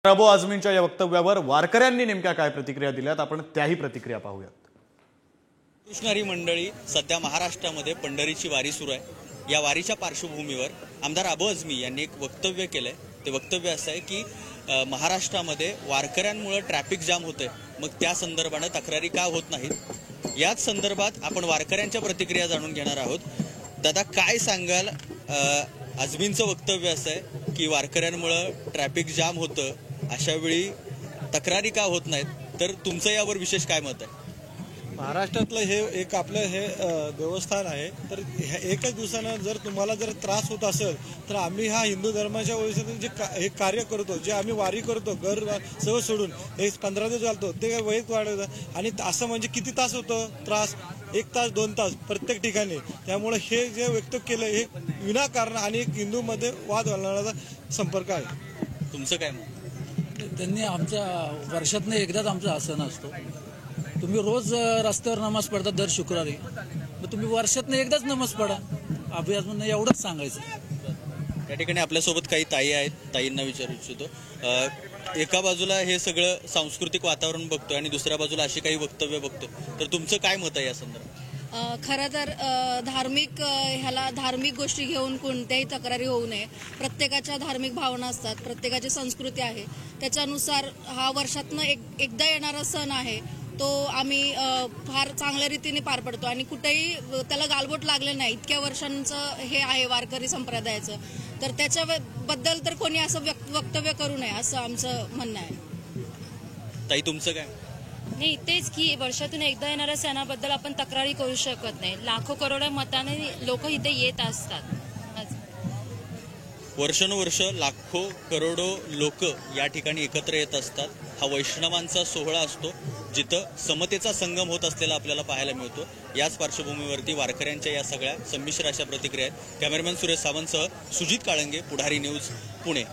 अबू आझमींच्या या वक्तव्यावर वारकऱ्यांनी नेमक्या काय प्रतिक्रिया दिल्यात आपण त्याही प्रतिक्रिया पाहूयात। कृष्णारी मंडळी सध्या महाराष्ट्रामध्ये पंढरीची वारी सुरू आहे। या वारीच्या पार्श्वभूमीवर आमदार अबू आझमी यांनी एक वक्तव्य केलंय। ते वक्तव्य असं आहे की महाराष्ट्रामध्ये वारकऱ्यांमुळे ट्रॅफिक जाम होतंय, मग त्या संदर्भाने तक्रारी का होत नाहीत याच संदर्भात आपण वारकऱ्यांच्या प्रतिक्रिया जाणून घेणार आहोत। दादा काय सांगाल? आझमींचं वक्तव्य असं आहे की वारकऱ्यांमुळे ट्रॅफिक जाम होतं, अशा वेळी तक्रारी का होत नाहीत, तर तुमचं यावर विशेष काय मत आहे? महाराष्ट्रातलं हे एक आपलं हे देवस्थान आहे, तर एकच दिवसानं जर तुम्हाला जर त्रास होत असेल तर आम्ही हा हिंदू धर्माच्या वतीने जे हे कार्य करतो, जे आम्ही वारी करतो, घर सगळं सोडून हे 15 दिवस चालतो, ते वैयक्तिक वाढवतं आणि असं म्हणजे किती तास होतं त्रास, 1 तास 2 तास प्रत्येक ठिकाणी। त्यामुळे हे जे व्यक्त केलं हे विनाकारण आणि एक हिंदूमध्ये वाद घालणारा संपर्क आहे। तुमचं काय मत? त्यांनी आमच्या वर्षातून एकदाच आमचा हा सण असतो। तुम्ही रोज रस्त्यावर नमाज पडता दर शुक्रवारी, मग तुम्ही वर्षातून एकदाच नमाज पडा, अभ्यास म्हणून एवढंच सांगायचं। त्या ठिकाणी आपल्यासोबत काही ताई आहेत, ताईंना विचारू इच्छितो। एका बाजूला हे सगळं सांस्कृतिक वातावरण बघतोय आणि दुसऱ्या बाजूला अशी काही वक्तव्य बघतो, तर तुमचं काय मत आहे या संदर्भात? खरं तर धार्मिक गोष्टी घेऊन कोणत्याही तक्रारी होऊ नये। प्रत्येकाच्या धार्मिक भावना असतात, प्रत्येकाची संस्कृती आहे, त्याच्यानुसार हा वर्षातनं एकदा येणारा सण आहे, तो आम्ही फार चांगल्या रीतीने पार पडतो आणि कुठेही त्याला गालबोट लागलं नाही। इतक्या वर्षांचं हे आहे वारकरी संप्रदायाचं, तर त्याच्याबद्दल तर कोणी असं वक्तव्य करू नये असं आमचं म्हणणं आहे। ताई तुमचं काय? नाही, तेच की वर्षातून एकदा येणाऱ्या सणाबद्दल आपण तक्रारी करू शकत नाही। लाखो करोडो मताने लोक इथे येत असतात। वर्षानुवर्ष लाखो करोडो लोक या ठिकाणी एकत्र येत असतात। हा वैष्णवांचा सोहळा असतो, जिथं समतेचा संगम होत असलेला आपल्याला पाहायला मिळतो। याच पार्श्वभूमीवरती वारकऱ्यांच्या या सगळ्या संमिश्र अशा प्रतिक्रिया आहेत। कॅमेरामॅन सुरेश सावंतसह सुजित काळंगे, पुढारी न्यूज, पुणे।